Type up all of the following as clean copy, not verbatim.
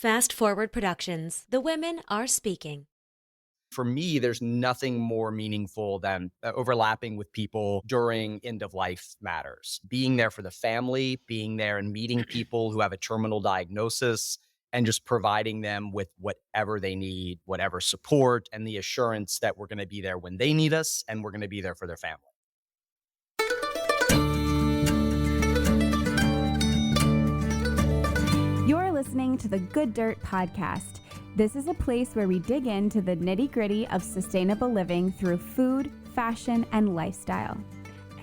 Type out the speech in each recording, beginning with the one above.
Fast Forward Productions. The women are speaking. For me, there's nothing more meaningful than overlapping with people during end of life matters. Being there for the family, being there and meeting people who have a terminal diagnosis, and just providing them with whatever they need, whatever support, and the assurance that we're going to be there when they need us and we're going to be there for their family. You're listening to the Good Dirt Podcast. This is a place where we dig into the nitty-gritty of sustainable living through food, fashion, and lifestyle.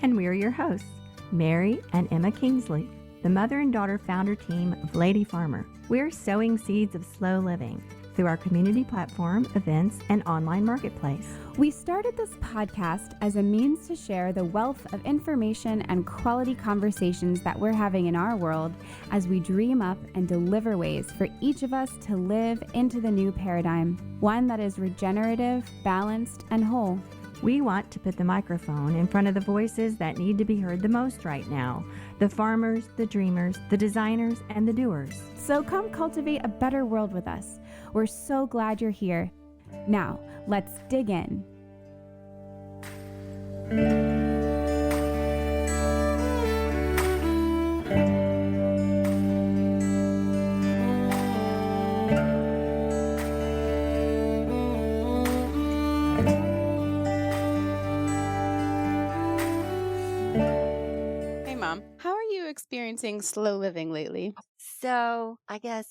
And we're your hosts, Mary and Emma Kingsley, the mother and daughter founder team of Lady Farmer. We're sowing seeds of slow living through our community platform, events, and online marketplace. We started this podcast as a means to share the wealth of information and quality conversations that we're having in our world as we dream up and deliver ways for each of us to live into the new paradigm, one that is regenerative, balanced, and whole. We want to put the microphone in front of the voices that need to be heard the most right now. The farmers, the dreamers, the designers, and the doers. So come cultivate a better world with us. We're so glad you're here. Now, let's dig in. Hey, Mom. How are you experiencing slow living lately? So I guess,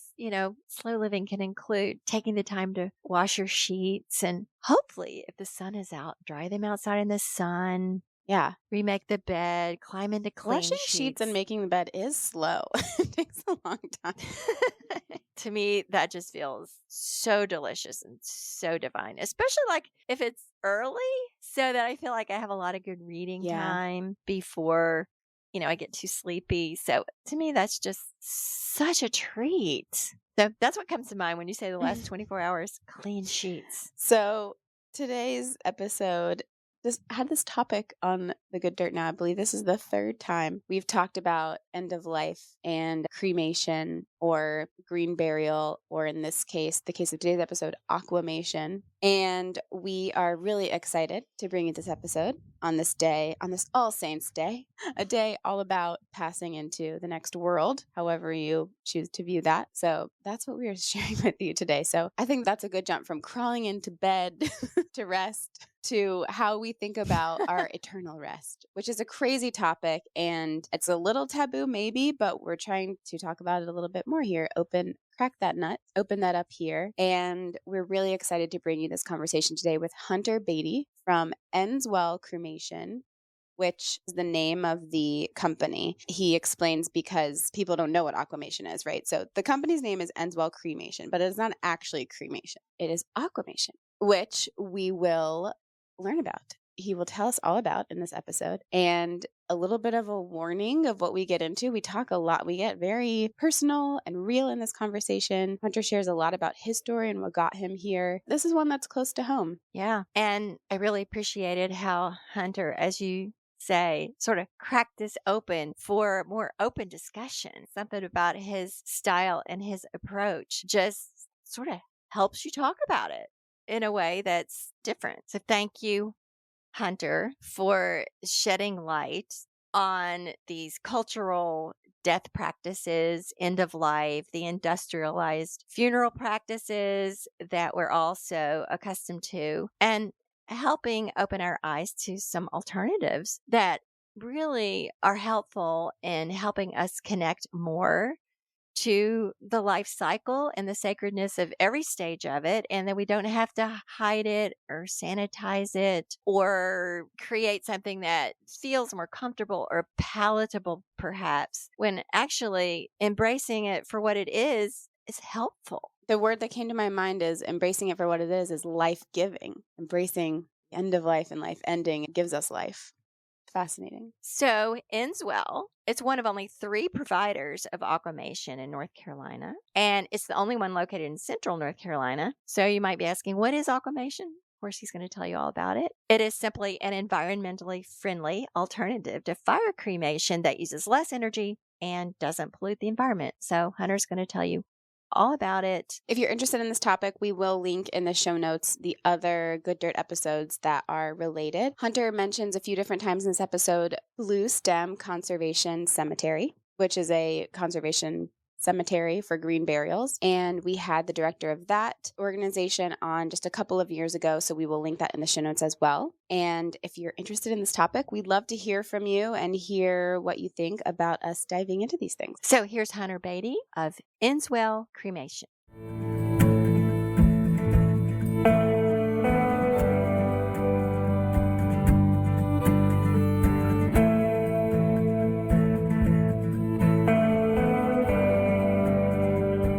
slow living can include taking the time to wash your sheets and hopefully if the sun is out, dry them outside in the sun. Yeah. Remake the bed, climb into clean Washing sheets and making the bed is slow. It takes a long time. To me, that just feels so delicious and so divine, especially like if it's early so that I feel like I have a lot of good reading time before, I get too sleepy. So to me, that's just such a treat. So that's what comes to mind when you say the last 24 hours, clean sheets. So today's episode had this topic on the Good Dirt now. I believe this is the third time we've talked about end of life and cremation or green burial, or in this case, the case of today's episode, aquamation. And we are really excited to bring you this episode on this day, on this All Saints Day, a day all about passing into the next world, however you choose to view that. So that's what we are sharing with you today. So I think that's a good jump from crawling into bed to rest to how we think about our eternal rest, which is a crazy topic and it's a little taboo maybe, but we're trying to talk about it a little bit more here. Crack that nut, open that up here. And we're really excited to bring you this conversation today with Hunter Beattie from Endswell Cremation, which is the name of the company. He explains because people don't know what aquamation is, right? So the company's name is Endswell Cremation, but it's not actually cremation. It is aquamation, which we will learn about. He will tell us all about in this episode. And a little bit of a warning of what we get into. We talk a lot. We get very personal and real in this conversation. Hunter shares a lot about his story and what got him here. This is one that's close to home. Yeah. And I really appreciated how Hunter, as you say, sort of cracked this open for more open discussion. Something about his style and his approach just sort of helps you talk about it in a way that's different. So thank you, Hunter, for shedding light on these cultural death practices, end of life, the industrialized funeral practices that we're also accustomed to, and helping open our eyes to some alternatives that really are helpful in helping us connect more to the life cycle and the sacredness of every stage of it. And then we don't have to hide it or sanitize it or create something that feels more comfortable or palatable, perhaps, when actually embracing it for what it is helpful. The word that came to my mind is embracing it for what it is life-giving. Embracing the end of life and life ending, it gives us life. Fascinating. So Endswell, it's one of only 3 providers of aquamation in North Carolina, and it's the only one located in central North Carolina. So you might be asking, what is aquamation? Of course, he's going to tell you all about it. It is simply an environmentally friendly alternative to fire cremation that uses less energy and doesn't pollute the environment. So Hunter's going to tell you all about it. If you're interested in this topic, we will link in the show notes the other Good Dirt episodes that are related. Hunter mentions a few different times in this episode Blue Stem Conservation Cemetery, which is a conservation cemetery for green burials. And we had the director of that organization on just a couple of years ago, so we will link that in the show notes as well. And if you're interested in this topic, we'd love to hear from you and hear what you think about us diving into these things. So here's Hunter Beattie of Endswell Cremation.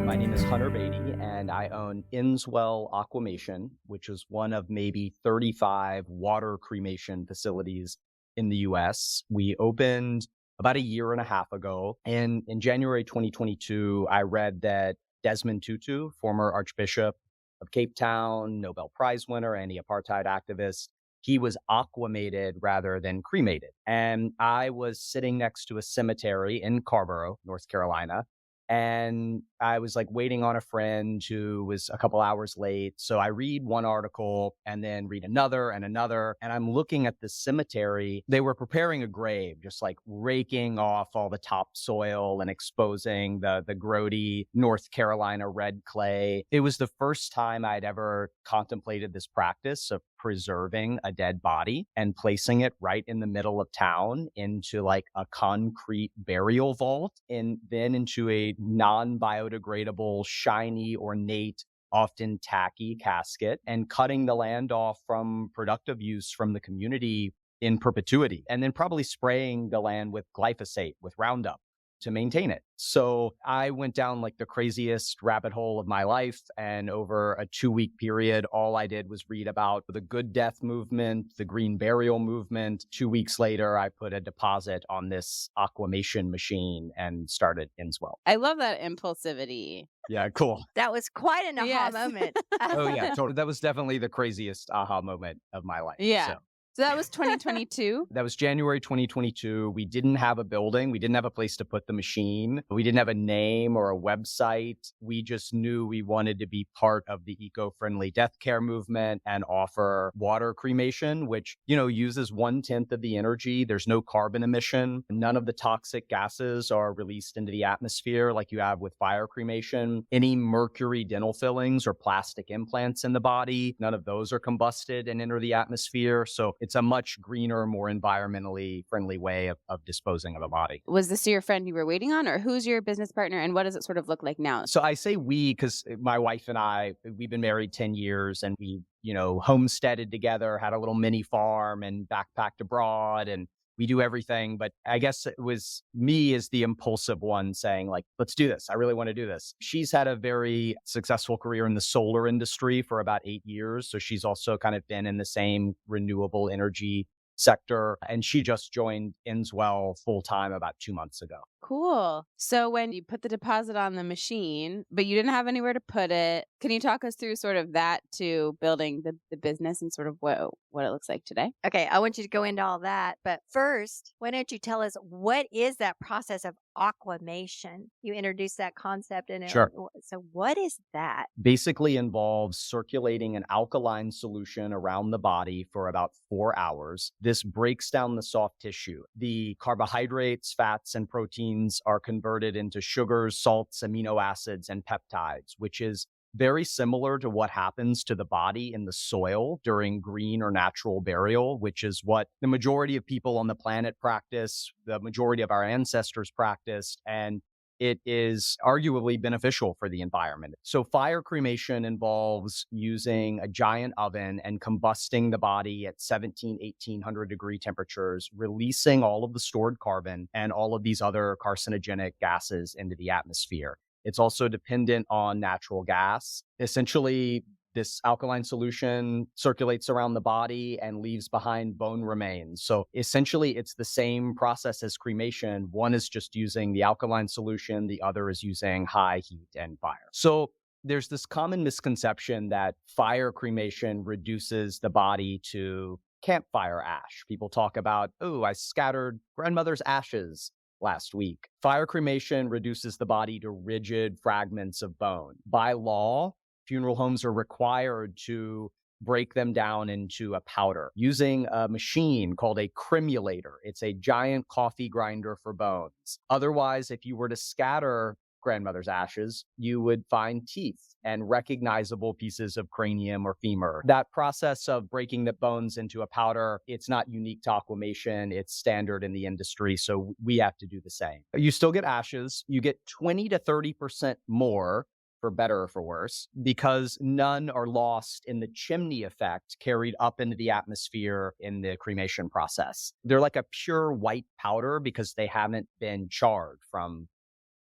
My name is Hunter Beattie, and I own Endswell Aquamation, which is one of maybe 35 water cremation facilities in the US. We opened about a year and a half ago, and in January 2022, I read that Desmond Tutu, former Archbishop of Cape Town, Nobel Prize winner, anti-apartheid activist, he was aquamated rather than cremated. And I was sitting next to a cemetery in Carborough, North Carolina, and I was like waiting on a friend who was a couple hours late. So I read one article and then read another and another. And I'm looking at the cemetery. They were preparing a grave, just like raking off all the topsoil and exposing the grody North Carolina red clay. It was the first time I'd ever contemplated this practice of preserving a dead body and placing it right in the middle of town into like a concrete burial vault and then into a non-biodegradable, shiny, ornate, often tacky casket and cutting the land off from productive use from the community in perpetuity, and then probably spraying the land with glyphosate, with Roundup, to maintain it. So I went down like the craziest rabbit hole of my life. And over a 2-week period, all I did was read about the Good Death movement, the Green Burial movement. 2 weeks later, I put a deposit on this aquamation machine and started Endswell. I love that impulsivity. Yeah, cool. That was quite an aha Yes. moment. Oh yeah, totally. That was definitely the craziest aha moment of my life. Yeah. So that was 2022. That was January 2022. We didn't have a building. We didn't have a place to put the machine. We didn't have a name or a website. We just knew we wanted to be part of the eco-friendly death care movement and offer water cremation, which, uses 1/10 of the energy. There's no carbon emission. None of the toxic gases are released into the atmosphere like you have with fire cremation. Any mercury dental fillings or plastic implants in the body, none of those are combusted and enter the atmosphere. So it's a much greener, more environmentally friendly way of disposing of a body. Was this your friend you were waiting on, or who's your business partner, and what does it sort of look like now? So I say we because my wife and I, we've been married 10 years and we, homesteaded together, had a little mini farm and backpacked abroad, and we do everything. But I guess it was me as the impulsive one saying like, let's do this. I really want to do this. She's had a very successful career in the solar industry for about 8 years. So she's also kind of been in the same renewable energy sector. And she just joined Endswell full time about 2 months ago. Cool. So when you put the deposit on the machine, but you didn't have anywhere to put it, can you talk us through sort of that to building the business and sort of what it looks like today? Okay, I want you to go into all that. But first, why don't you tell us what is that process of aquamation? You introduced that concept in it. Sure. So what is that? Basically involves circulating an alkaline solution around the body for about 4 hours. This breaks down the soft tissue. The carbohydrates, fats, and proteins are converted into sugars, salts, amino acids, and peptides, which is very similar to what happens to the body in the soil during green or natural burial, which is what the majority of people on the planet practice, the majority of our ancestors practiced, and it is arguably beneficial for the environment. So fire cremation involves using a giant oven and combusting the body at 1800 degree temperatures, releasing all of the stored carbon and all of these other carcinogenic gases into the atmosphere. It's also dependent on natural gas. Essentially, this alkaline solution circulates around the body and leaves behind bone remains. So essentially, it's the same process as cremation. One is just using the alkaline solution. The other is using high heat and fire. So there's this common misconception that fire cremation reduces the body to campfire ash. People talk about, oh, I scattered grandmother's ashes last week. Fire cremation reduces the body to rigid fragments of bone. By law, funeral homes are required to break them down into a powder using a machine called a cremulator. It's a giant coffee grinder for bones. Otherwise, if you were to scatter grandmother's ashes, you would find teeth and recognizable pieces of cranium or femur. That process of breaking the bones into a powder, it's not unique to aquamation. It's standard in the industry, so we have to do the same. You still get ashes. You get 20 to 30% more, for better or for worse, because none are lost in the chimney effect carried up into the atmosphere in the cremation process. They're like a pure white powder because they haven't been charred from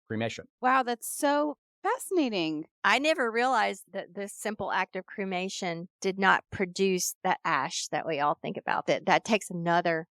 cremation. Wow, that's so fascinating. I never realized that this simple act of cremation did not produce that ash that we all think about. That takes another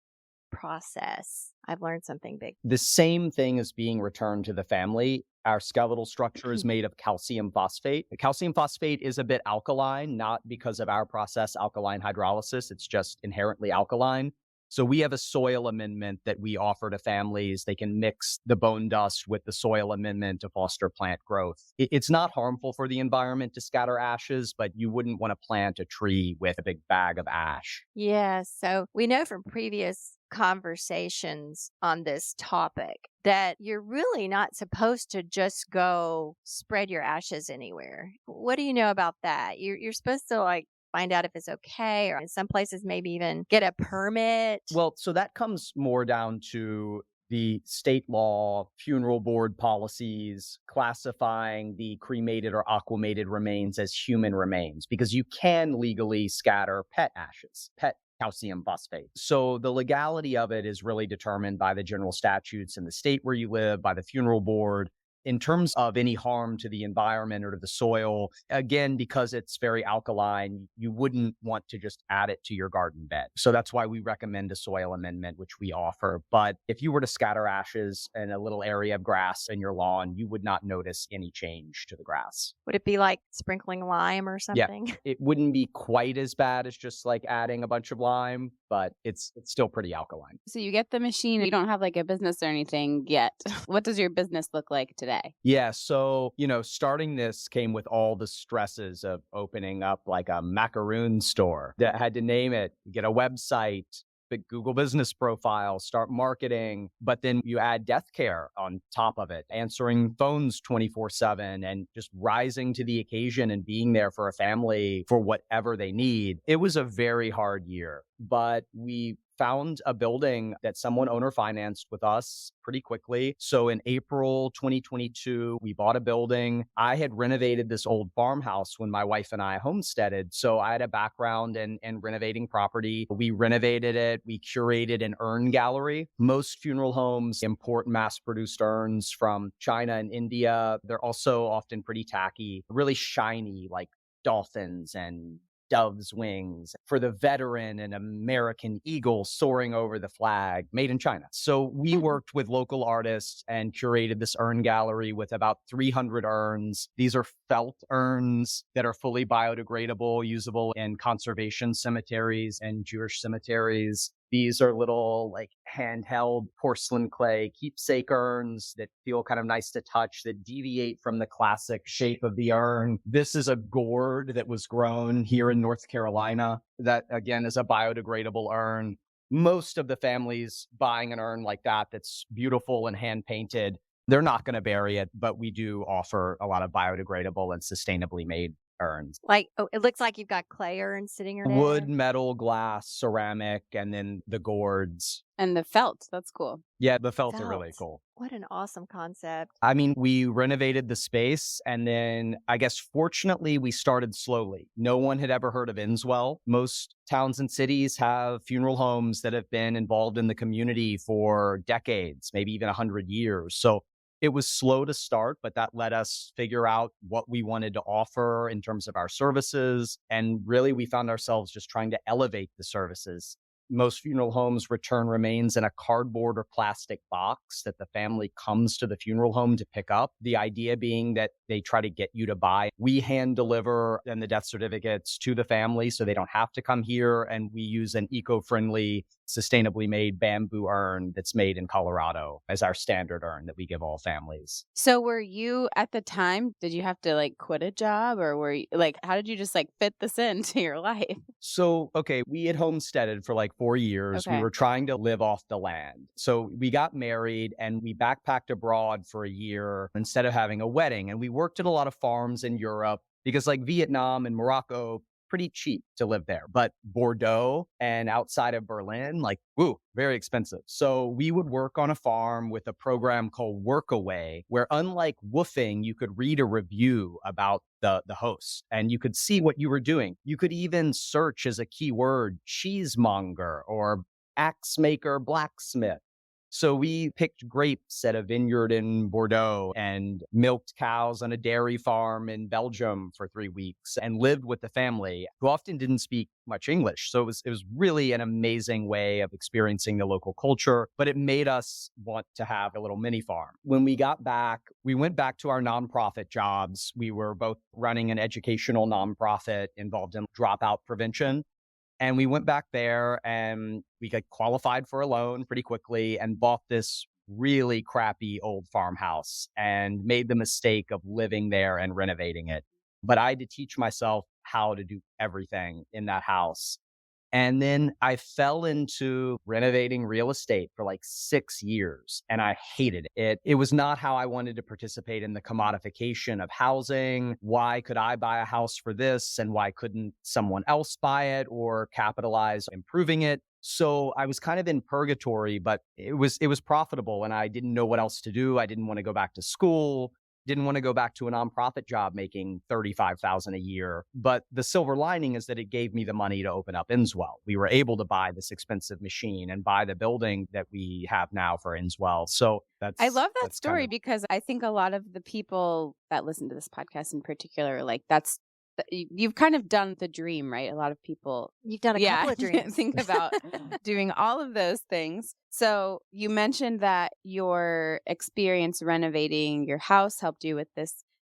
process. I've learned something big. The same thing is being returned to the family. Our skeletal structure is made of calcium phosphate. The calcium phosphate is a bit alkaline, not because of our process, alkaline hydrolysis. It's just inherently alkaline. So we have a soil amendment that we offer to families. They can mix the bone dust with the soil amendment to foster plant growth. It's not harmful for the environment to scatter ashes, but you wouldn't want to plant a tree with a big bag of ash. Yes. So we know from previous conversations on this topic that you're really not supposed to just go spread your ashes anywhere. What do you know about that? You're supposed to find out if it's okay, or in some places maybe even get a permit. Well, so that comes more down to the state law, funeral board policies, classifying the cremated or aquamated remains as human remains, because you can legally scatter pet ashes, pet calcium phosphate. So the legality of it is really determined by the general statutes in the state where you live, by the funeral board. In terms of any harm to the environment or to the soil, again, because it's very alkaline, you wouldn't want to just add it to your garden bed. So that's why we recommend a soil amendment, which we offer. But if you were to scatter ashes in a little area of grass in your lawn, you would not notice any change to the grass. Would it be like sprinkling lime or something? Yeah, it wouldn't be quite as bad as just like adding a bunch of lime, but it's still pretty alkaline. So you get the machine. You don't have like a business or anything yet. What does your business look like today? Yeah. So, starting this came with all the stresses of opening up like a macaroon store that had to name it, get a website, big Google business profile, start marketing, but then you add death care on top of it, answering phones 24/7 and just rising to the occasion and being there for a family for whatever they need. It was a very hard year, but we found a building that someone owner financed with us pretty quickly. So in April 2022, we bought a building. I had renovated this old farmhouse when my wife and I homesteaded. So I had a background in renovating property. We renovated it. We curated an urn gallery. Most funeral homes import mass-produced urns from China and India. They're also often pretty tacky, really shiny, like dolphins and dove's wings for the veteran, and American eagle soaring over the flag, made in China. So we worked with local artists and curated this urn gallery with about 300 urns. These are felt urns that are fully biodegradable, usable in conservation cemeteries and Jewish cemeteries. These are little like handheld porcelain clay keepsake urns that feel kind of nice to touch, that deviate from the classic shape of the urn. This is a gourd that was grown here in North Carolina that, again, is a biodegradable urn. Most of the families buying an urn like that that's beautiful and hand painted, they're not going to bury it, but we do offer a lot of biodegradable and sustainably made urns. It looks like you've got clay urns sitting around. Wood, metal, glass, ceramic, and then the gourds. And the felt, that's cool. Yeah, the felts are really cool. What an awesome concept. I mean, we renovated the space, and then I guess fortunately we started slowly. No one had ever heard of Endswell. Most towns and cities have funeral homes that have been involved in the community for decades, maybe even 100 years. So it was slow to start, but that let us figure out what we wanted to offer in terms of our services. And really, we found ourselves just trying to elevate the services. Most funeral homes return remains in a cardboard or plastic box that the family comes to the funeral home to pick up. The idea being that they try to get you to buy. We hand deliver then the death certificates to the family so they don't have to come here. And we use an eco-friendly, sustainably made bamboo urn that's made in Colorado as our standard urn that we give all families. So were you at the time, did you have to like quit a job, or were you like, how did you just like fit this into your life? So, okay, we had homesteaded for like 4 years. We Okay. were trying to live off the land. So we got married and we backpacked abroad for a year instead of having a wedding. And we worked at a lot of farms in Europe because like Vietnam and Morocco, pretty cheap to live there. But Bordeaux and outside of Berlin, like, woo, very expensive. So we would work on a farm with a program called Workaway, where unlike woofing, you could read a review about the host and you could see what you were doing. You could even search as a keyword cheesemonger or axe maker blacksmith. So we picked grapes at a vineyard in Bordeaux and milked cows on a dairy farm in Belgium for 3 weeks and lived with the family who often didn't speak much English. So it was really an amazing way of experiencing the local culture, but it made us want to have a little mini farm. When we got back, we went back to our nonprofit jobs. We were both running an educational nonprofit involved in dropout prevention. And we went back there and we got qualified for a loan pretty quickly and bought this really crappy old farmhouse and made the mistake of living there and renovating it. But I had to teach myself how to do everything in that house. And then I fell into renovating real estate for like 6 years and I hated it. It was not how I wanted to participate in the commodification of housing. Why could I buy a house for this and why couldn't someone else buy it or capitalize improving it? So I was kind of in purgatory, but it was profitable and I didn't know what else to do. I didn't want to go back to school. Didn't want to go back to a nonprofit job making $35,000 a year. But the silver lining is that it gave me the money to open up Endswell. We were able to buy this expensive machine and buy the building that we have now for Endswell. So I love that that's story because I think a lot of the people that listen to this podcast in particular, like you've kind of done the dream, right? A lot of people. You've done a couple of dreams. Think about doing all of those things. So you mentioned that your experience renovating your house helped you with the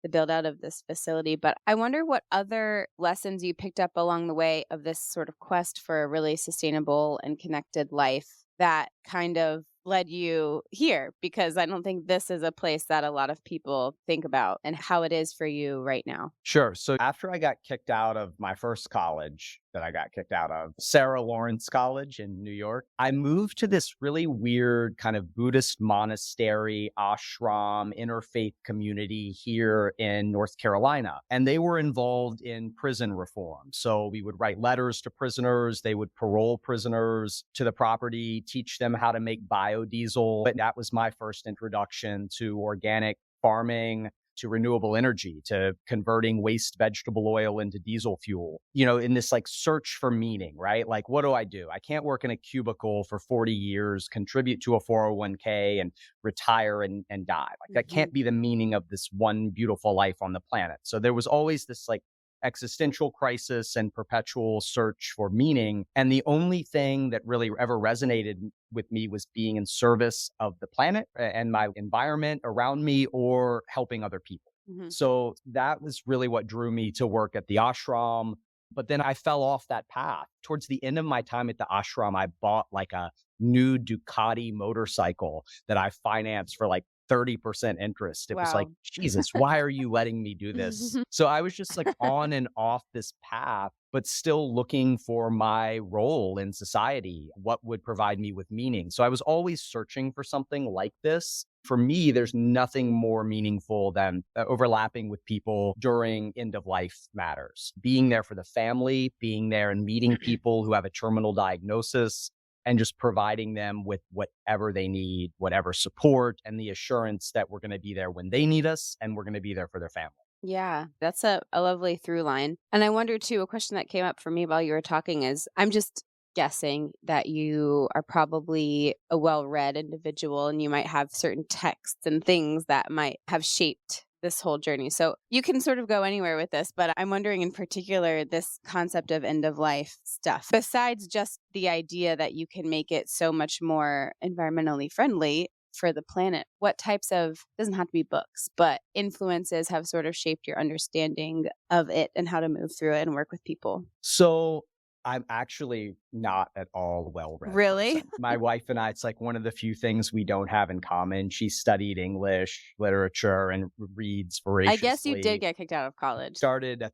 build out of this facility. But I wonder what other lessons you picked up along the way of this sort of quest for a really sustainable and connected life that kind of led you here, because I don't think this is a place that a lot of people think about and how it is for you right now. Sure. So after I got kicked out of my first college that I got kicked out of, Sarah Lawrence College in New York, I moved to this really weird kind of Buddhist monastery, ashram, interfaith community here in North Carolina. And they were involved in prison reform. So we would write letters to prisoners. They would parole prisoners to the property, teach them how to make biodiesel. But that was my first introduction to organic farming, to renewable energy, to converting waste vegetable oil into diesel fuel, in this like search for meaning, right? Like, what do? I can't work in a cubicle for 40 years, contribute to a 401k and retire and die. Like that can't be the meaning of this one beautiful life on the planet. So there was always this like existential crisis and perpetual search for meaning. And the only thing that really ever resonated with me was being in service of the planet and my environment around me or helping other people. So that was really what drew me to work at the ashram. But then I fell off that path. Towards the end of my time at the ashram, I bought like a new Ducati motorcycle that I financed for like 30% interest. It was like, Jesus, why are you letting me do this? So I was just like on and off this path, but still looking for my role in society, what would provide me with meaning. So I was always searching for something like this. For me, there's nothing more meaningful than overlapping with people during end of life matters. Being there for the family, being there and meeting people who have a terminal diagnosis, and just providing them with whatever they need, whatever support, and the assurance that we're going to be there when they need us and we're going to be there for their family. Yeah, that's a lovely through line. And I wonder too, a question that came up for me while you were talking is, I'm just guessing that you are probably a well-read individual and you might have certain texts and things that might have shaped this whole journey. So you can sort of go anywhere with this, but I'm wondering in particular this concept of end of life stuff. Besides just the idea that you can make it so much more environmentally friendly for the planet, what types of, doesn't have to be books, but influences have sort of shaped your understanding of it and how to move through it and work with people? So I'm actually not at all well-read. Really? Person. My wife and I, it's like one of the few things we don't have in common. She studied English, literature, and reads voraciously. I guess you did get kicked out of college. Started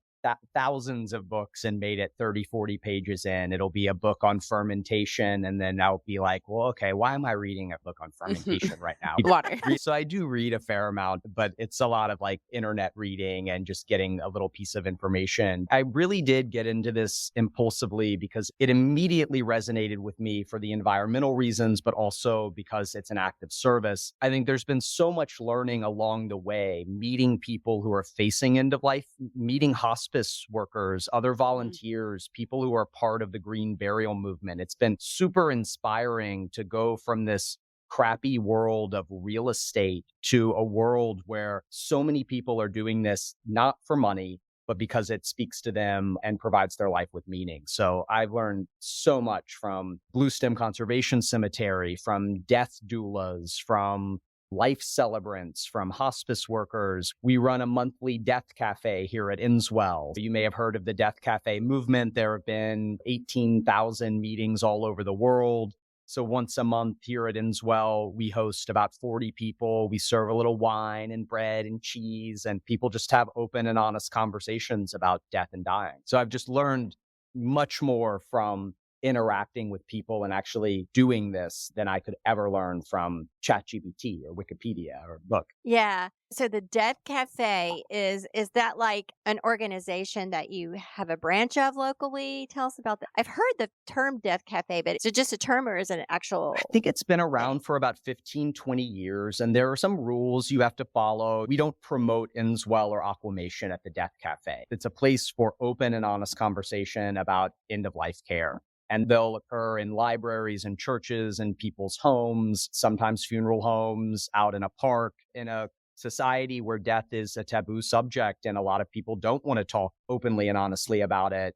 thousands of books and made it 30, 40 pages in. It'll be a book on fermentation. And then I'll be like, well, okay, why am I reading a book on fermentation right now? Water. So I do read a fair amount, but it's a lot of like internet reading and just getting a little piece of information. I really did get into this impulsively because it immediately resonated with me for the environmental reasons, but also because it's an act of service. I think there's been so much learning along the way, meeting people who are facing end of life, meeting hospitals, workers, other volunteers, people who are part of the green burial movement. It's been super inspiring to go from this crappy world of real estate to a world where so many people are doing this not for money, but because it speaks to them and provides their life with meaning. So I've learned so much from Blue Stem Conservation Cemetery, from death doulas, from life celebrants, from hospice workers. We run a monthly death cafe here at Endswell. You may have heard of the death cafe movement. There have been 18,000 meetings all over the world. So once a month here at Endswell, we host about 40 people. We serve a little wine and bread and cheese, and people just have open and honest conversations about death and dying. So I've just learned much more from interacting with people and actually doing this than I could ever learn from ChatGPT or Wikipedia or a book. Yeah. So the Death Cafe is that like an organization that you have a branch of locally? Tell us about that. I've heard the term Death Cafe, but is it just a term or is it an actual? I think it's been around for about 15, 20 years, and there are some rules you have to follow. We don't promote Endswell or aquamation at the Death Cafe. It's a place for open and honest conversation about end-of-life care. And they'll occur in libraries and churches and people's homes, sometimes funeral homes, out in a park, in a society where death is a taboo subject and a lot of people don't want to talk openly and honestly about it.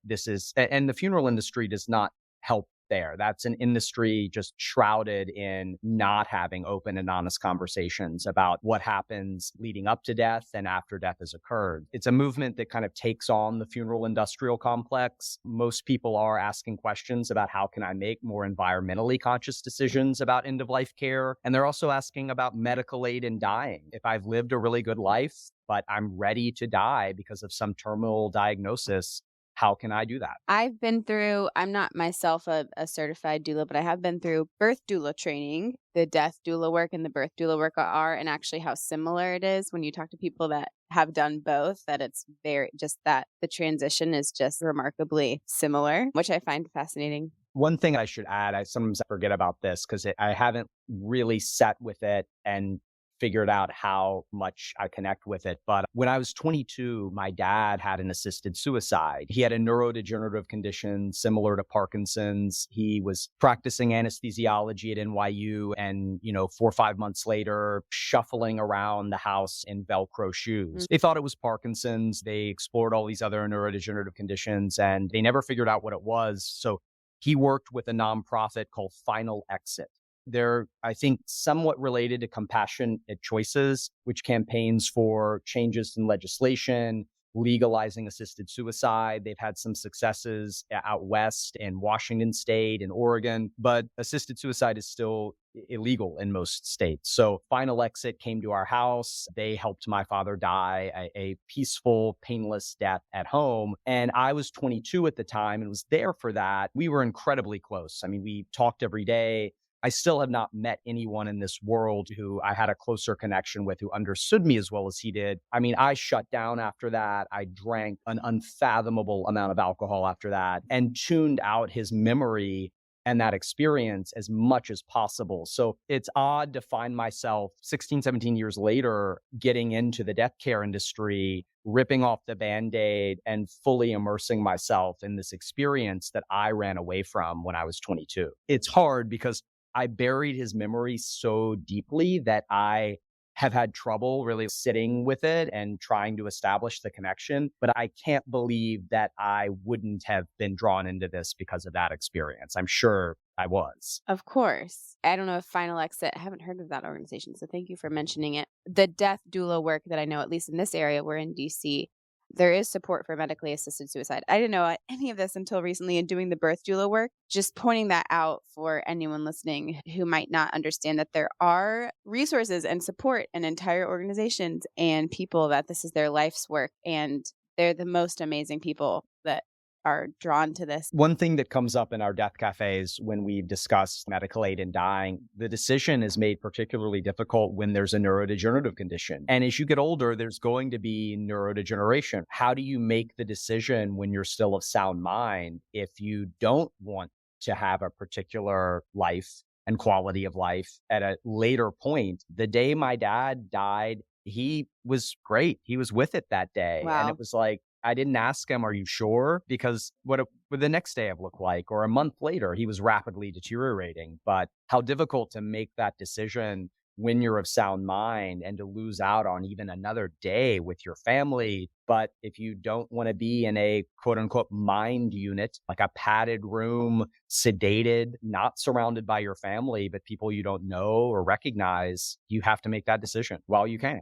And the funeral industry does not help there. That's an industry just shrouded in not having open and honest conversations about what happens leading up to death and after death has occurred. It's a movement that kind of takes on the funeral industrial complex. Most people are asking questions about how can I make more environmentally conscious decisions about end-of-life care? And they're also asking about medical aid in dying. If I've lived a really good life, but I'm ready to die because of some terminal diagnosis, how can I do that? I've been through, I'm not myself a certified doula, but I have been through birth doula training. The death doula work and the birth doula work are, and actually how similar it is when you talk to people that have done both, that it's very, just that the transition is just remarkably similar, which I find fascinating. One thing I should add, I sometimes forget about this because I haven't really sat with it and figured out how much I connect with it. But when I was 22, my dad had an assisted suicide. He had a neurodegenerative condition similar to Parkinson's. He was practicing anesthesiology at NYU and, 4 or 5 months later, shuffling around the house in Velcro shoes. They thought it was Parkinson's. They explored all these other neurodegenerative conditions and they never figured out what it was. So he worked with a nonprofit called Final Exit. They're, I think, somewhat related to Compassionate Choices, which campaigns for changes in legislation, legalizing assisted suicide. They've had some successes out west in Washington State and Oregon, but assisted suicide is still illegal in most states. So Final Exit came to our house. They helped my father die a peaceful, painless death at home. And I was 22 at the time and was there for that. We were incredibly close. I mean, we talked every day. I still have not met anyone in this world who I had a closer connection with, who understood me as well as he did. I mean, I shut down after that. I drank an unfathomable amount of alcohol after that and tuned out his memory and that experience as much as possible. So it's odd to find myself 16, 17 years later, getting into the death care industry, ripping off the Band-Aid and fully immersing myself in this experience that I ran away from when I was 22. It's hard because I buried his memory so deeply that I have had trouble really sitting with it and trying to establish the connection. But I can't believe that I wouldn't have been drawn into this because of that experience. I'm sure I was. Of course. I don't know if Final Exit, I haven't heard of that organization, so thank you for mentioning it. The death doula work that I know, at least in this area, we're in DC, there is support for medically assisted suicide. I didn't know any of this until recently in doing the birth doula work. Just pointing that out for anyone listening who might not understand that there are resources and support and entire organizations and people that this is their life's work. And they're the most amazing people that are drawn to this. One thing that comes up in our death cafes when we discuss medical aid in dying, the decision is made particularly difficult when there's a neurodegenerative condition. And as you get older, there's going to be neurodegeneration. How do you make the decision when you're still of sound mind if you don't want to have a particular life and quality of life at a later point? The day my dad died, he was great. He was with it that day. Wow. And it was like, I didn't ask him, are you sure? Because what would the next day have looked like? Or a month later, he was rapidly deteriorating. But how difficult to make that decision when you're of sound mind and to lose out on even another day with your family. But if you don't want to be in a quote unquote mind unit, like a padded room, sedated, not surrounded by your family, but people you don't know or recognize, you have to make that decision while you can.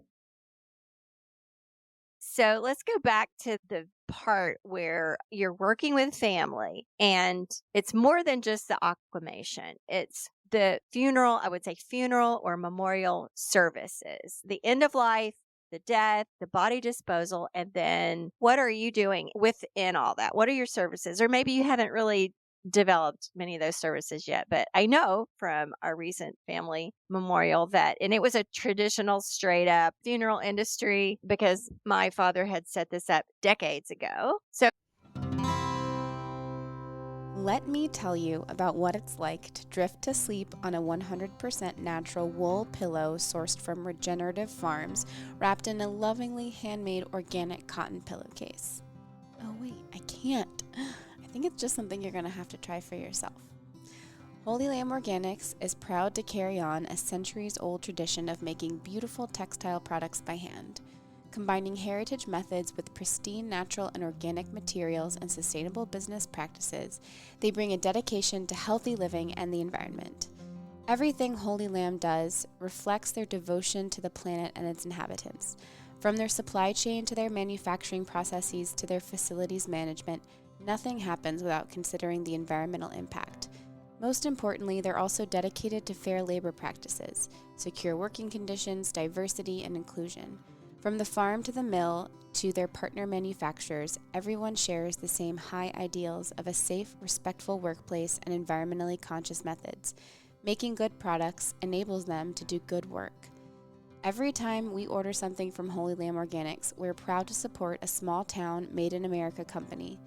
So let's go back to the part where you're working with family and it's more than just the aquamation. It's the funeral, I would say funeral or memorial services, the end of life, the death, the body disposal, and then what are you doing within all that? What are your services? Or maybe you haven't really developed many of those services yet, but I know from our recent family memorial that, and it was a traditional straight up funeral industry because my father had set this up decades ago. So Let me tell you about what it's like to drift to sleep on a 100% natural wool pillow sourced from regenerative farms, wrapped in a lovingly handmade organic cotton pillowcase. Oh wait, I can't. I think it's just something you're going to have to try for yourself. Holy Lamb Organics is proud to carry on a centuries-old tradition of making beautiful textile products by hand. Combining heritage methods with pristine natural and organic materials and sustainable business practices, they bring a dedication to healthy living and the environment. Everything Holy Lamb does reflects their devotion to the planet and its inhabitants. From their supply chain to their manufacturing processes to their facilities management, nothing happens without considering the environmental impact. Most importantly, they're also dedicated to fair labor practices, secure working conditions, diversity, and inclusion. From the farm to the mill to their partner manufacturers, everyone shares the same high ideals of a safe, respectful workplace and environmentally conscious methods. Making good products enables them to do good work. Every time we order something from Holy Lamb Organics, we're proud to support a small town, made in America company.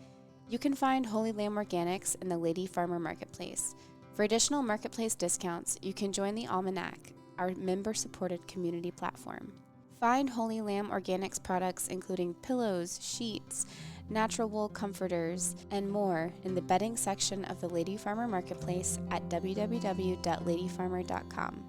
You can find Holy Lamb Organics in the Lady Farmer Marketplace. For additional marketplace discounts, you can join the Almanac, our member-supported community platform. Find Holy Lamb Organics products including pillows, sheets, natural wool comforters, and more in the bedding section of the Lady Farmer Marketplace at www.ladyfarmer.com.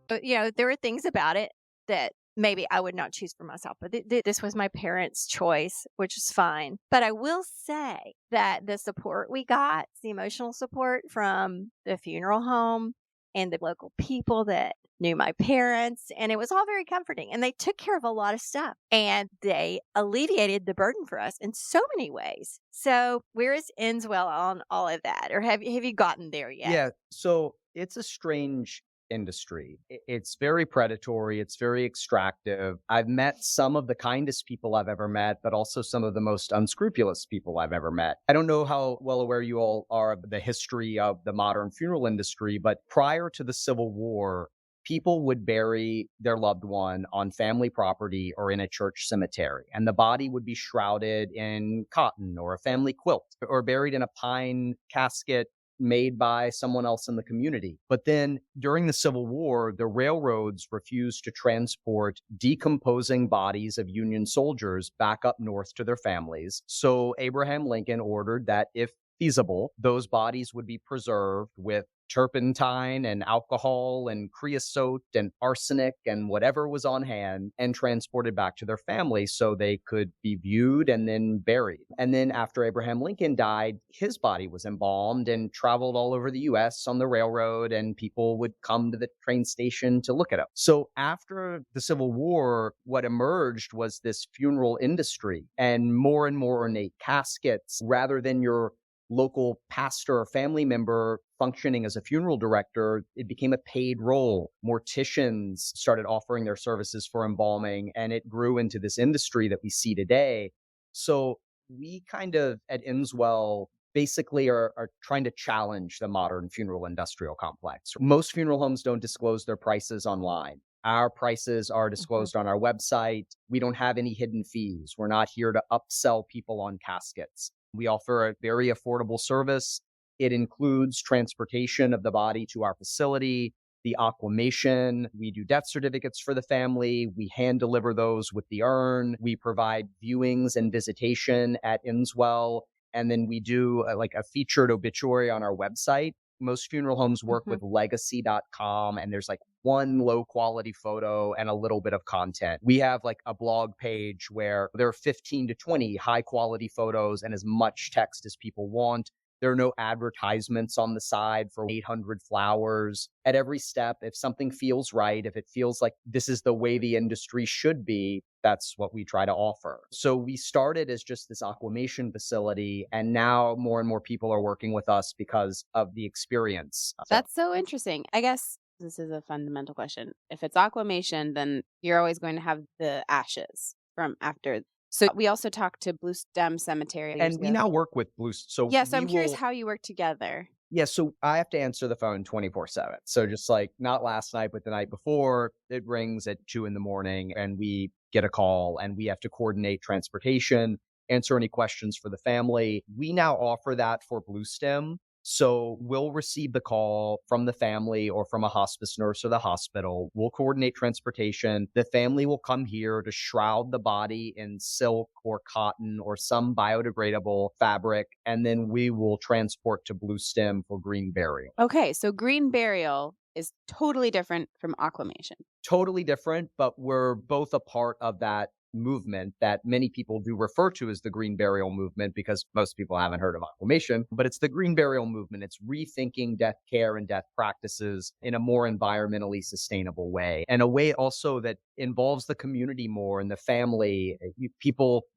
there were things about it that maybe I would not choose for myself, but this was my parents' choice, which is fine. But I will say that the support we got, the emotional support from the funeral home and the local people that knew my parents, and it was all very comforting. And they took care of a lot of stuff and they alleviated the burden for us in so many ways. So where is Endswell on all of that? Or have you gotten there yet? Yeah. So it's a strange industry. It's very predatory. It's very extractive. I've met some of the kindest people I've ever met, but also some of the most unscrupulous people I've ever met. I don't know how well aware you all are of the history of the modern funeral industry, but prior to the Civil War, people would bury their loved one on family property or in a church cemetery, and the body would be shrouded in cotton or a family quilt or buried in a pine casket made by someone else in the community. But then during the Civil War, the railroads refused to transport decomposing bodies of Union soldiers back up north to their families. So Abraham Lincoln ordered that if feasible, those bodies would be preserved with turpentine and alcohol and creosote and arsenic and whatever was on hand and transported back to their family so they could be viewed and then buried. And then after Abraham Lincoln died, his body was embalmed and traveled all over the US on the railroad, and people would come to the train station to look at him. So after the Civil War, what emerged was this funeral industry and more ornate caskets rather than your local pastor or family member functioning as a funeral director. It became a paid role. Morticians started offering their services for embalming, and it grew into this industry that we see today. So we kind of at Endswell basically are trying to challenge the modern funeral industrial complex. Most funeral homes don't disclose their prices online. Our prices are disclosed on our website. We don't have any hidden fees. We're not here to upsell people on caskets. We offer a very affordable service. It includes transportation of the body to our facility, the aquamation. We do death certificates for the family. We hand deliver those with the urn. We provide viewings and visitation at Endswell. And then we do a featured obituary on our website. Most funeral homes work with legacy.com, and there's one low quality photo and a little bit of content. We have a blog page where there are 15 to 20 high quality photos and as much text as people want. There are no advertisements on the side for 800 flowers. At every step, if something feels right, if it feels like this is the way the industry should be, that's what we try to offer. So we started as just this aquamation facility, and now more and more people are working with us because of the experience. That's so interesting. I guess this is a fundamental question. If it's aquamation, then you're always going to have the ashes from after. So we also talked to Blue Stem Cemetery. And we now work with Blue. So I'm curious how you work together. Yeah, so I have to answer the phone 24/7. So just not last night, but the night before, it rings at 2 a.m. and we get a call and we have to coordinate transportation, answer any questions for the family. We now offer that for Blue Stem. So we'll receive the call from the family or from a hospice nurse or the hospital. We'll coordinate transportation. The family will come here to shroud the body in silk or cotton or some biodegradable fabric, and then we will transport to Blue Stem for green burial. Okay, so green burial is totally different from aquamation. Totally different, but we're both a part of that movement that many people do refer to as the green burial movement, because most people haven't heard of aquamation, but it's the green burial movement. It's rethinking death care and death practices in a more environmentally sustainable way, and a way also that involves the community more and the family.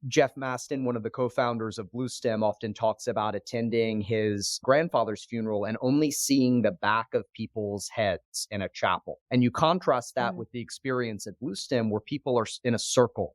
Jeff Maston, one of the co-founders of Blue Stem, often talks about attending his grandfather's funeral and only seeing the back of people's heads in a chapel. And you contrast that with the experience at Blue Stem, where people are in a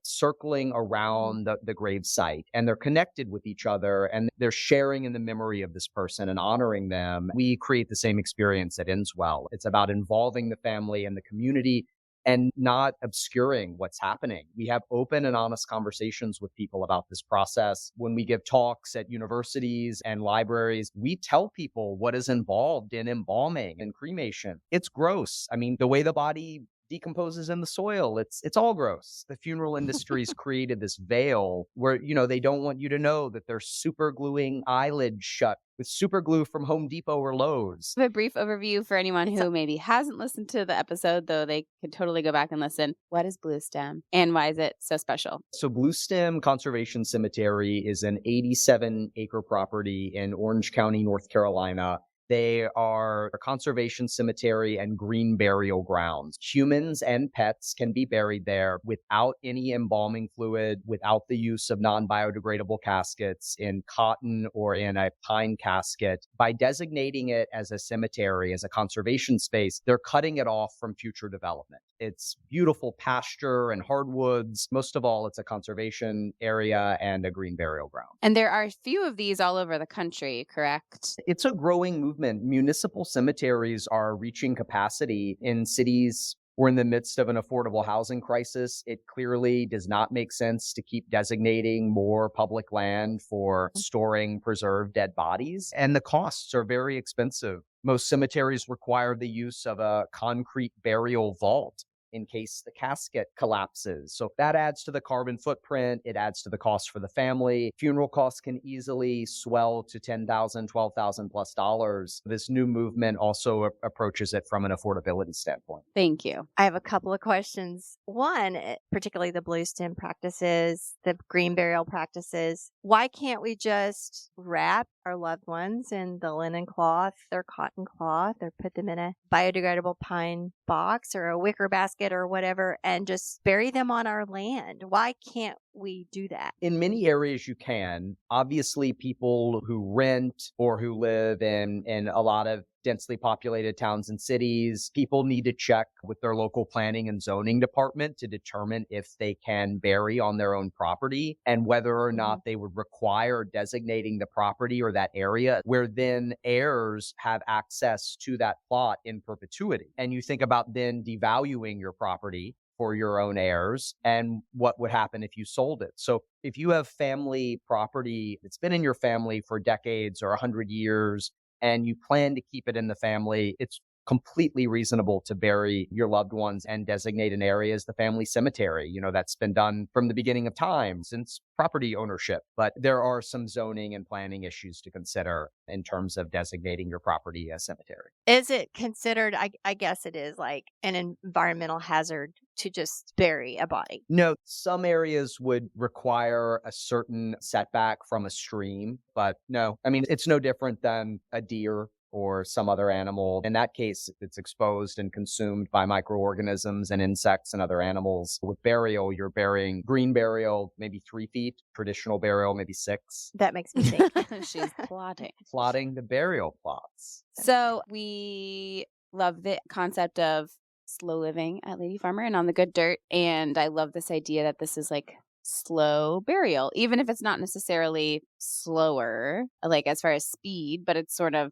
circling around the grave site, and they're connected with each other, and they're sharing in the memory of this person and honoring them. We create the same experience at Endswell. It's about involving the family and the community and not obscuring what's happening. We have open and honest conversations with people about this process. When we give talks at universities and libraries, we tell people what is involved in embalming and cremation. It's gross. I mean, the way the body decomposes in the soil, it's all gross. The funeral industry's created this veil where, they don't want you to know that they're super gluing eyelids shut with super glue from Home Depot or Lowe's. A brief overview for anyone who maybe hasn't listened to the episode, though they could totally go back and listen. What is Blue Stem and why is it so special? So Blue Stem Conservation Cemetery is an 87-acre property in Orange County, North Carolina. They are a conservation cemetery and green burial grounds. Humans and pets can be buried there without any embalming fluid, without the use of non-biodegradable caskets, in cotton or in a pine casket. By designating it as a cemetery, as a conservation space, they're cutting it off from future development. It's beautiful pasture and hardwoods. Most of all, it's a conservation area and a green burial ground. And there are a few of these all over the country, correct? It's a growing movement. Municipal cemeteries are reaching capacity in cities. We're in the midst of an affordable housing crisis. It clearly does not make sense to keep designating more public land for storing preserved dead bodies, and the costs are very expensive. Most cemeteries require the use of a concrete burial vault. in case the casket collapses. So that adds to the carbon footprint. It adds to the cost for the family. Funeral costs can easily swell to $10,000, $12,000 plus dollars. This new movement also approaches it from an affordability standpoint. Thank you. I have a couple of questions. One, particularly the blue stem practices, the green burial practices. Why can't we just wrap our loved ones in the linen cloth or cotton cloth or put them in a biodegradable pine box or a wicker basket or whatever and just bury them on our land? Why can't we do that? In many areas you can. Obviously, people who rent or who live in a lot of densely populated towns and cities, people need to check with their local planning and zoning department to determine if they can bury on their own property and whether or not they would require designating the property or that area where then heirs have access to that plot in perpetuity. And you think about then devaluing your property for your own heirs and what would happen if you sold it. So if you have family property that's been in your family for decades or 100 years, and you plan to keep it in the family, it's completely reasonable to bury your loved ones and designate an area as the family cemetery. That's been done from the beginning of time since property ownership. But there are some zoning and planning issues to consider in terms of designating your property as cemetery. Is it considered, I guess it is, like an environmental hazard to just bury a body? No, some areas would require a certain setback from a stream, but no. I mean, it's no different than a deer or some other animal. In that case, it's exposed and consumed by microorganisms and insects and other animals. With burial, you're burying green burial, maybe 3 feet, traditional burial, maybe 6. That makes me think. She's plotting. Plotting the burial plots. So we love the concept of slow living at Lady Farmer and on the good dirt. And I love this idea that this is like slow burial, even if it's not necessarily slower, like as far as speed, but it's sort of,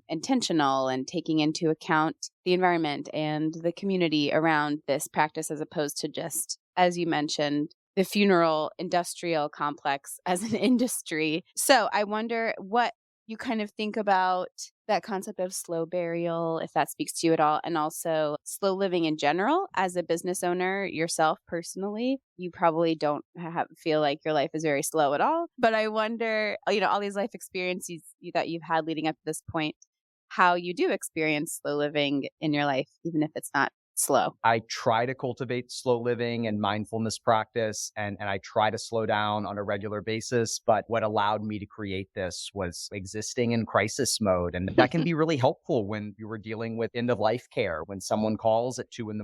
intentional and taking into account the environment and the community around this practice, as opposed to just, as you mentioned, the funeral industrial complex as an industry. So I wonder what you kind of think about that concept of slow burial, if that speaks to you at all, and also slow living in general. As a business owner yourself personally, you probably don't feel like your life is very slow at all. But I wonder, all these life experiences that you've had leading up to this point, how you do experience slow living in your life, even if it's not slow. I try to cultivate slow living and mindfulness practice, and I try to slow down on a regular basis. But what allowed me to create this was existing in crisis mode. And that can be really helpful when you were dealing with end of life care, when someone calls at 2 a.m.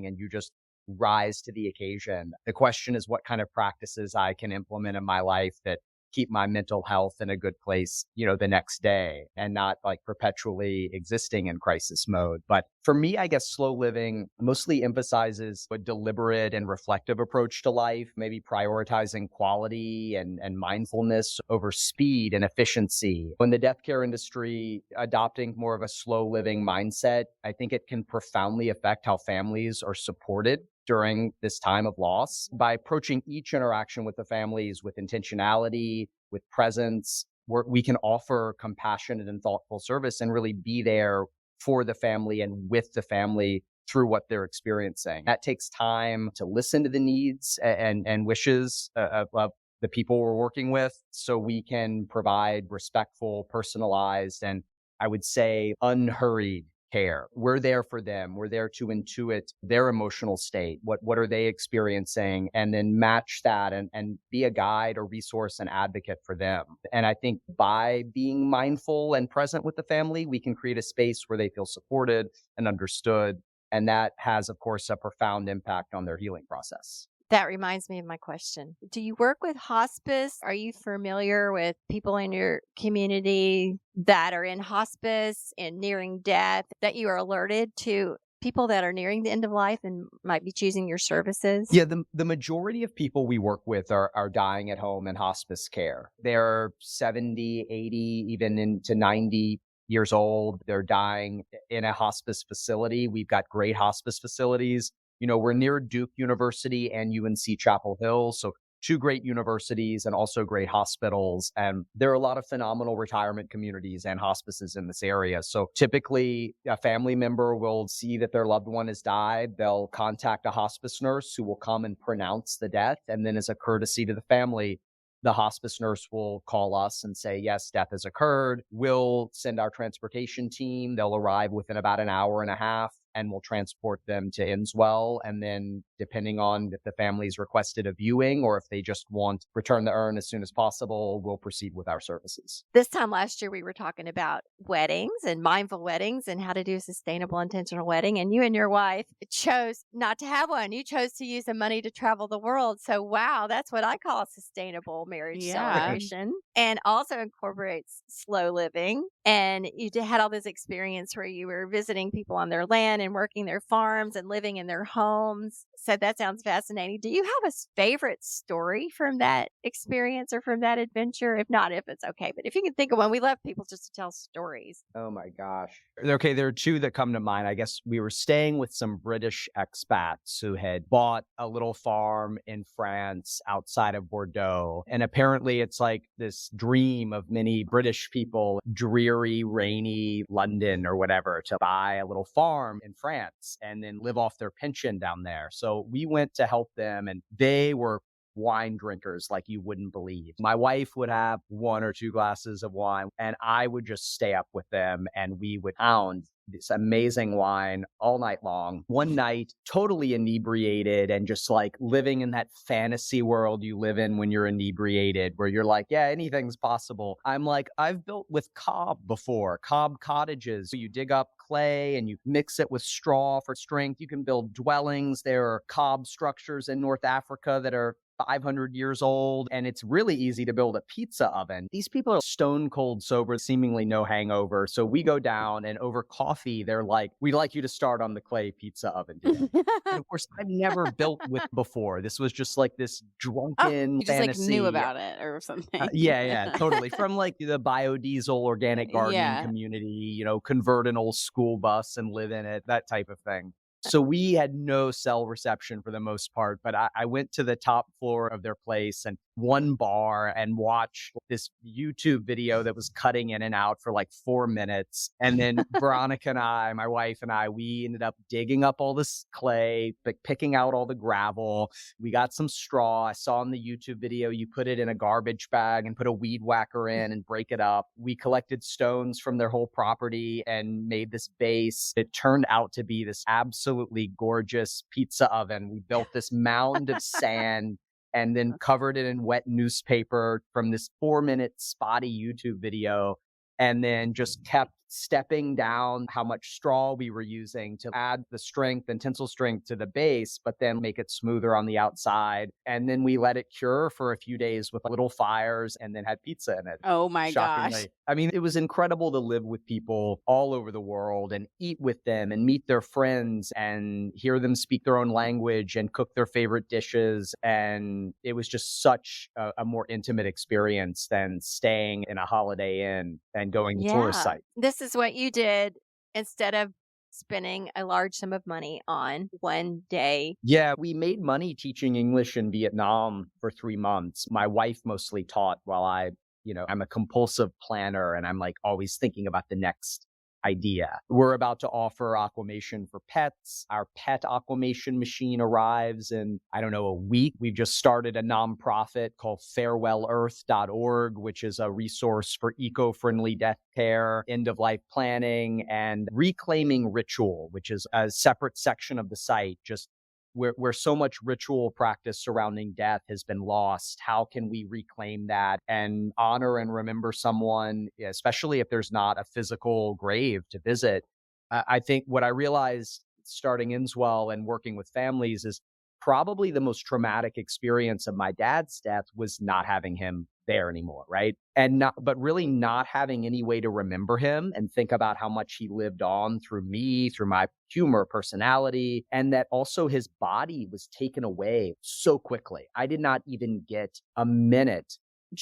and you just rise to the occasion. The question is what kind of practices I can implement in my life that keep my mental health in a good place, the next day, and not like perpetually existing in crisis mode. But for me, I guess slow living mostly emphasizes a deliberate and reflective approach to life, maybe prioritizing quality and mindfulness over speed and efficiency. In the death care industry, adopting more of a slow living mindset, I think it can profoundly affect how families are supported during this time of loss. By approaching each interaction with the families with intentionality, with presence, we can offer compassionate and thoughtful service and really be there for the family and with the family through what they're experiencing. That takes time to listen to the needs and wishes of the people we're working with, so we can provide respectful, personalized, and I would say unhurried care. We're there for them. We're there to intuit their emotional state. What are they experiencing? And then match that and be a guide or resource and advocate for them. And I think by being mindful and present with the family, we can create a space where they feel supported and understood. And that has, of course, a profound impact on their healing process. That reminds me of my question. Do you work with hospice? Are you familiar with people in your community that are in hospice and nearing death, that you are alerted to people that are nearing the end of life and might be choosing your services? Yeah, the majority of people we work with are dying at home in hospice care. They're 70, 80, even into 90 years old. They're dying in a hospice facility. We've got great hospice facilities. We're near Duke University and UNC Chapel Hill. So two great universities and also great hospitals. And there are a lot of phenomenal retirement communities and hospices in this area. So typically a family member will see that their loved one has died. They'll contact a hospice nurse who will come and pronounce the death. And then as a courtesy to the family, the hospice nurse will call us and say, yes, death has occurred. We'll send our transportation team. They'll arrive within about an hour and a half, and we'll transport them to Endswell. And then depending on if the family's requested a viewing or if they just want return the urn as soon as possible, we'll proceed with our services. This time last year, we were talking about weddings and mindful weddings and how to do a sustainable, intentional wedding. And you and your wife chose not to have one. You chose to use the money to travel the world. So, wow, that's what I call a sustainable marriage celebration. And also incorporates slow living. And you had all this experience where you were visiting people on their land and working their farms and living in their homes. So that sounds fascinating. Do you have a favorite story from that experience or from that adventure? If not, if it's okay. But if you can think of one, we love people just to tell stories. Oh my gosh. Okay, there are two that come to mind. I guess we were staying with some British expats who had bought a little farm in France outside of Bordeaux. And apparently it's like this dream of many British people, dreary, rainy London or whatever, to buy a little farm in France and then live off their pension down there. So we went to help them, and they were wine drinkers like you wouldn't believe. My wife would have one or two glasses of wine, and I would just stay up with them, and we would pound this amazing wine all night long. One night, totally inebriated and just like living in that fantasy world you live in when you're inebriated, where you're like, yeah, anything's possible. I'm like, I've built with cob before, cob cottages. So you dig up clay and you mix it with straw for strength. You can build dwellings. There are cob structures in North Africa that are 500 years old, and it's really easy to build a pizza oven. These people are stone cold sober, seemingly no hangover. So we go down, and over coffee, they're like, we'd like you to start on the clay pizza oven today. And of course, I've never built with before. This was just like this drunken You just fantasy. like knew about it or something. Yeah, totally. From like the biodiesel organic gardening community, convert an old school bus and live in it, that type of thing. So we had no cell reception for the most part, but I went to the top floor of their place and one bar and watched this YouTube video that was cutting in and out for like 4 minutes. And then Veronica and I, my wife and I, we ended up digging up all this clay, picking out all the gravel. We got some straw. I saw in the YouTube video, you put it in a garbage bag and put a weed whacker in and break it up. We collected stones from their whole property and made this base. It turned out to be this absolutely gorgeous pizza oven. We built this mound of sand and then covered it in wet newspaper from this 4-minute spotty YouTube video, and then just kept stepping down how much straw we were using to add the strength and tensile strength to the base, but then make it smoother on the outside. And then we let it cure for a few days with little fires and then had pizza in it. Oh my gosh. I mean, it was incredible to live with people all over the world and eat with them and meet their friends and hear them speak their own language and cook their favorite dishes. And it was just such a more intimate experience than staying in a Holiday Inn and going to tourist sites. This is what you did instead of spending a large sum of money on one day. Yeah, we made money teaching English in Vietnam for 3 months. My wife mostly taught while I'm a compulsive planner and I'm like always thinking about the next idea. We're about to offer aquamation for pets. Our pet aquamation machine arrives in, a week. We've just started a nonprofit called farewellearth.org, which is a resource for eco-friendly death care, end-of-life planning, and reclaiming ritual, which is a separate section of the site, just where so much ritual practice surrounding death has been lost. How can we reclaim that and honor and remember someone, especially if there's not a physical grave to visit? I think what I realized starting Endswell and working with families is probably the most traumatic experience of my dad's death was not having him there anymore, right? But really not having any way to remember him and think about how much he lived on through me, through my humor, personality, and that also his body was taken away so quickly. I did not even get a minute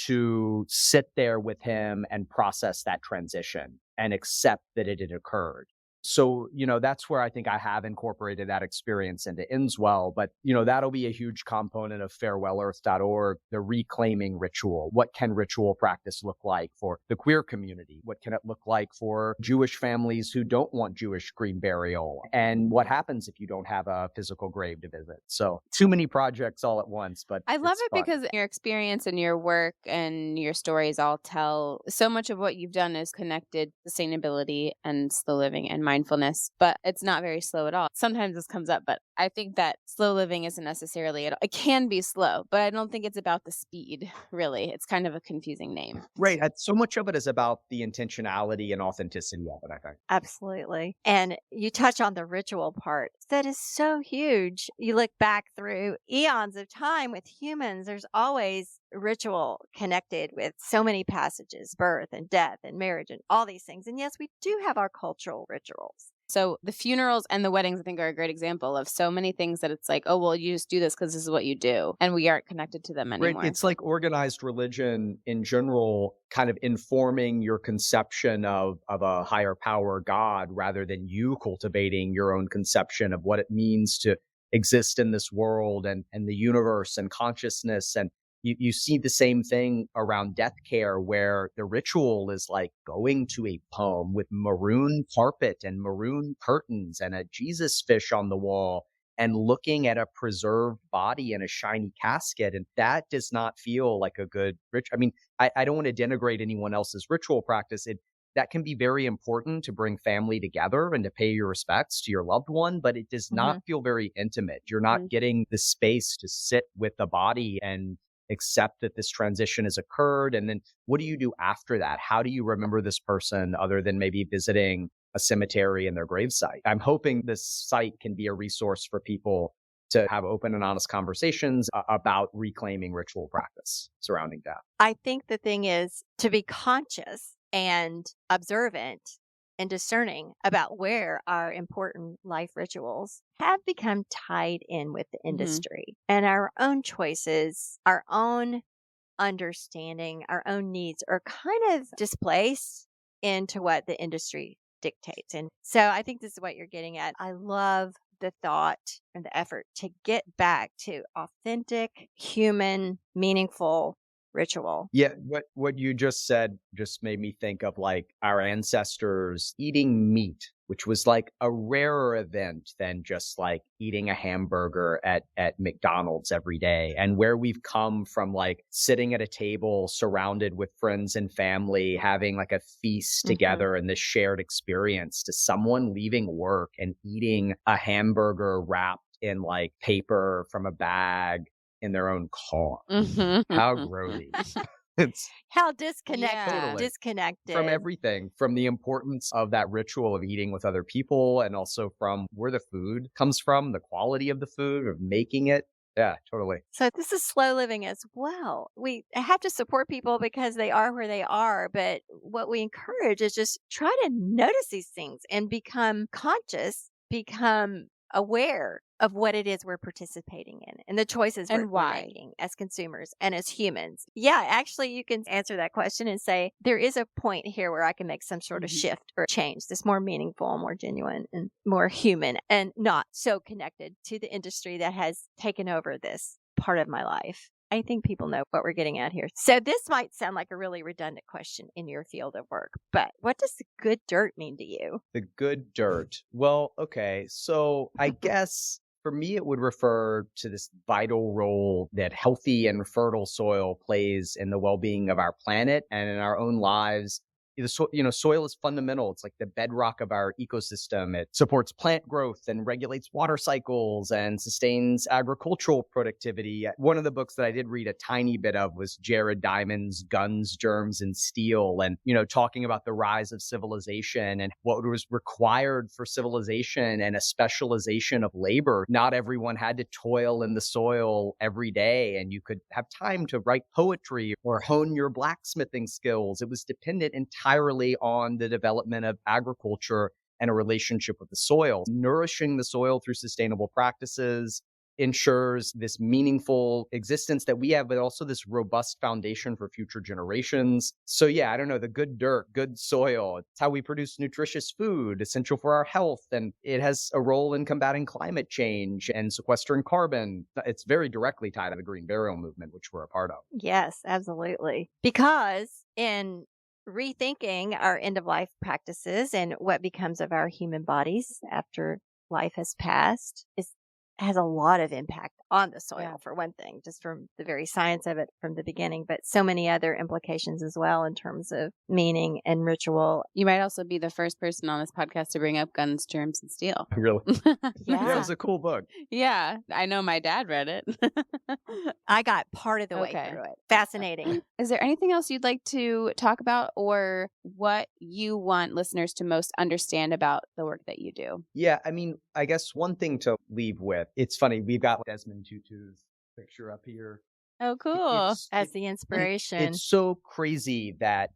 to sit there with him and process that transition and accept that it had occurred. So, that's where I think I have incorporated that experience into Endswell. But, that'll be a huge component of farewellearth.org, the reclaiming ritual. What can ritual practice look like for the queer community? What can it look like for Jewish families who don't want Jewish green burial? And what happens if you don't have a physical grave to visit? So too many projects all at once, but I love it's it fun. because your experience and your work and your stories all tell so much of what you've done is connected to sustainability and slow living and mindfulness, but it's not very slow at all. Sometimes this comes up, but I think that slow living isn't necessarily at all. It can be slow, but I don't think it's about the speed, really. It's kind of a confusing name. Right. So much of it is about the intentionality and authenticity of it, I think. Absolutely. And you touch on the ritual part. That is so huge. You look back through eons of time with humans, there's always ritual connected with so many passages, birth and death and marriage and all these things. And yes, we do have our cultural rituals. So the funerals and the weddings, I think, are a great example of so many things that it's like, oh, well, you just do this because this is what you do. And we aren't connected to them anymore. Right. It's like organized religion in general, kind of informing your conception of a higher power God rather than you cultivating your own conception of what it means to exist in this world and the universe and consciousness. And you see the same thing around death care, where the ritual is like going to a poem with maroon carpet and maroon curtains and a Jesus fish on the wall and looking at a preserved body in a shiny casket. And that does not feel like a good ritual. I mean, I don't want to denigrate anyone else's ritual practice. That can be very important to bring family together and to pay your respects to your loved one, but it does not feel very intimate. You're not getting the space to sit with the body and accept that this transition has occurred. And then what do you do after that? How do you remember this person other than maybe visiting a cemetery and their gravesite? I'm hoping this site can be a resource for people to have open and honest conversations about reclaiming ritual practice surrounding death. I think the thing is to be conscious and observant and discerning about where our important life rituals have become tied in with the industry and our own choices, our own understanding, our own needs are kind of displaced into what the industry dictates. And so I think this is what you're getting at. I love the thought and the effort to get back to authentic, human, meaningful ritual. Yeah, what you just said just made me think of like our ancestors eating meat, which was like a rarer event than just like eating a hamburger at McDonald's every day, and where we've come from, like sitting at a table surrounded with friends and family, having like a feast together and this shared experience, to someone leaving work and eating a hamburger wrapped in like paper from a bag in their own car. How grody. It's How disconnected, Totally. disconnected from everything, from the importance of that ritual of eating with other people, and also from where the food comes from, the quality of the food, of making it. Yeah, totally. So this is slow living as well. We have to support people because they are where they are. But what we encourage is just try to notice these things and become conscious, become aware of what it is we're participating in and the choices And we're why. making as consumers and as humans. Yeah, actually, you can answer that question and say, there is a point here where I can make some sort of shift or change that's more meaningful, more genuine, and more human, and not so connected to the industry that has taken over this part of my life. I think people know what we're getting at here. So this might sound like a really redundant question in your field of work, but what does the good dirt mean to you? The good dirt. Well, okay. So I guess for me, it would refer to this vital role that healthy and fertile soil plays in the well-being of our planet and in our own lives. Soil is fundamental. It's like the bedrock of our ecosystem. It supports plant growth and regulates water cycles and sustains agricultural productivity. One of the books that I did read a tiny bit of was Jared Diamond's Guns, Germs, and Steel, and, talking about the rise of civilization and what was required for civilization and a specialization of labor. Not everyone had to toil in the soil every day, and you could have time to write poetry or hone your blacksmithing skills. It was dependent entirely on the development of agriculture and a relationship with the soil, nourishing the soil through sustainable practices, ensures this meaningful existence that we have, but also this robust foundation for future generations. So yeah, I don't know, the good dirt, good soil, it's how we produce nutritious food, essential for our health. And it has a role in combating climate change and sequestering carbon. It's very directly tied to the green burial movement, which we're a part of. Yes, absolutely. Because in rethinking our end of life practices and what becomes of our human bodies after life has passed has a lot of impact on the soil, for one thing, just from the very science of it from the beginning, but so many other implications as well in terms of meaning and ritual. You might also be the first person on this podcast to bring up Guns, Germs, and Steel. Really? Yeah. It was a cool book. Yeah, I know my dad read it. I got part of the way Okay. through it. Fascinating. Is there anything else you'd like to talk about, or what you want listeners to most understand about the work that you do? Yeah, I mean, I guess one thing to leave with, it's funny, we've got Desmond Tutu's picture up here. Oh, cool. As the inspiration. It's so crazy that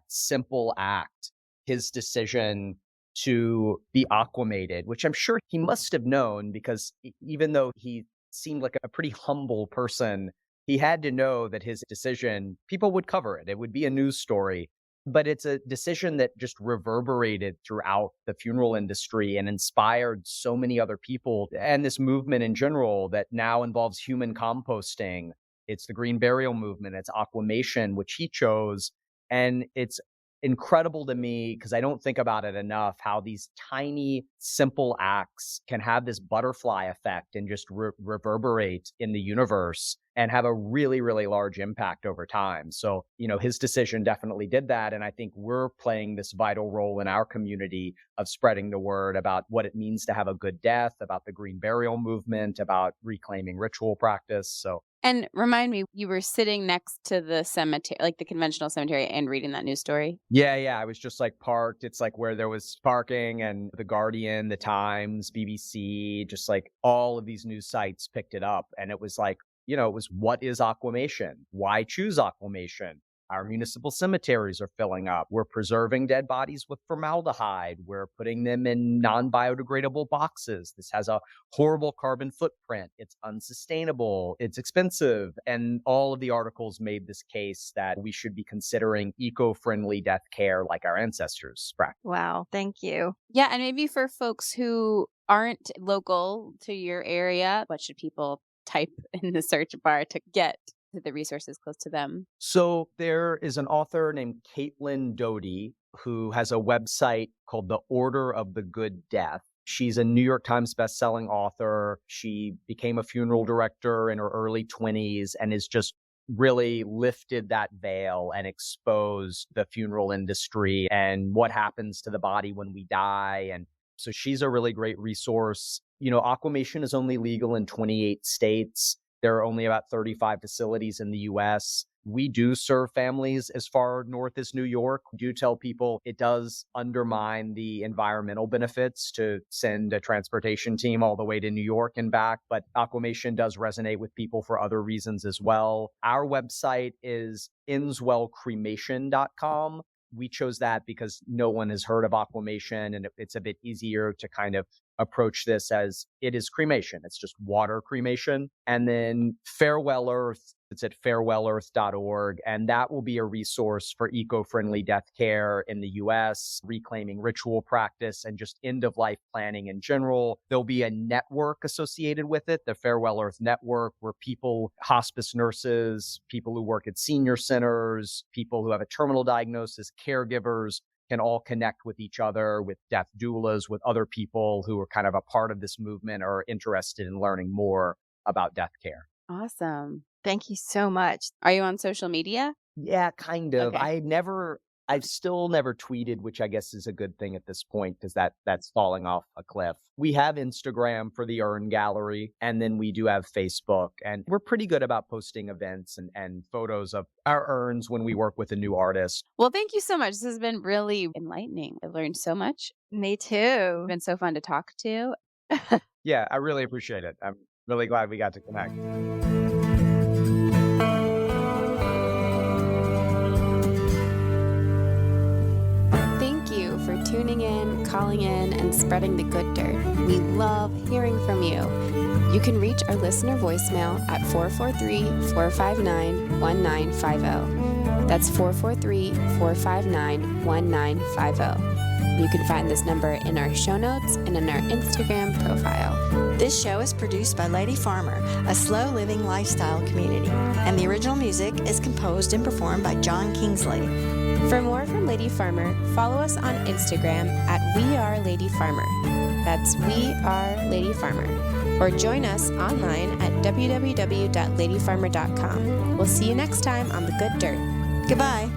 simple act, his decision to be aquamated, which I'm sure he must have known, because even though he seemed like a pretty humble person, he had to know that his decision, people would cover it. It would be a news story. But it's a decision that just reverberated throughout the funeral industry and inspired so many other people, and this movement in general that now involves human composting. It's the green burial movement. It's aquamation, which he chose. And it's incredible to me, because I don't think about it enough, how these tiny, simple acts can have this butterfly effect and just reverberate in the universe and have a really, really large impact over time. So, his decision definitely did that. And I think we're playing this vital role in our community of spreading the word about what it means to have a good death, about the green burial movement, about reclaiming ritual practice. So, And remind me, you were sitting next to the cemetery, like the conventional cemetery, and reading that news story? Yeah. I was just parked. It's where there was parking, and The Guardian, The Times, BBC, just all of these news sites picked it up. And it was it was, what is aquamation? Why choose aquamation? Our municipal cemeteries are filling up. We're preserving dead bodies with formaldehyde. We're putting them in non-biodegradable boxes. This has a horrible carbon footprint. It's unsustainable. It's expensive. And all of the articles made this case that we should be considering eco-friendly death care like our ancestors practiced. Wow. Thank you. Yeah, and maybe for folks who aren't local to your area, what should people type in the search bar to get to the resources close to them? So there is an author named Caitlin Doty who has a website called The Order of the Good Death. She's a New York Times bestselling author. She became a funeral director in her early 20s and has just really lifted that veil and exposed the funeral industry and what happens to the body when we die. And so she's a really great resource. Aquamation is only legal in 28 states. There are only about 35 facilities in the US. We do serve families as far north as New York. We do tell people it does undermine the environmental benefits to send a transportation team all the way to New York and back, but aquamation does resonate with people for other reasons as well. Our website is endswellcremation.com. We chose that because no one has heard of aquamation, and it's a bit easier to kind of approach this as it is cremation. It's just water cremation. And then Farewell Earth, it's at farewellearth.org. And that will be a resource for eco-friendly death care in the US, reclaiming ritual practice, and just end-of-life planning in general. There'll be a network associated with it, the Farewell Earth Network, where people, hospice nurses, people who work at senior centers, people who have a terminal diagnosis, caregivers, can all connect with each other, with death doulas, with other people who are kind of a part of this movement or interested in learning more about death care. Awesome. Thank you so much. Are you on social media? Yeah, kind of. Okay. I've still never tweeted, which I guess is a good thing at this point, because that's falling off a cliff. We have Instagram for the Urn Gallery, and then we do have Facebook, and we're pretty good about posting events and photos of our urns when we work with a new artist. Well, thank you so much. This has been really enlightening. I've learned so much. Me too. It's been so fun to talk to. Yeah, I really appreciate it. I'm really glad we got to connect. Thank you for tuning in, calling in, and spreading the good dirt. We love hearing from you. You can reach our listener voicemail at 443-459-1950. That's 443-459-1950. You can find this number in our show notes and in our Instagram profile. This show is produced by Lady Farmer, a slow living lifestyle community, and the original music is composed and performed by John Kingsley. For more from Lady Farmer, follow us on Instagram at We Are Lady Farmer. That's We Are Lady Farmer. Or join us online at www.ladyfarmer.com. We'll see you next time on The Good Dirt. Goodbye.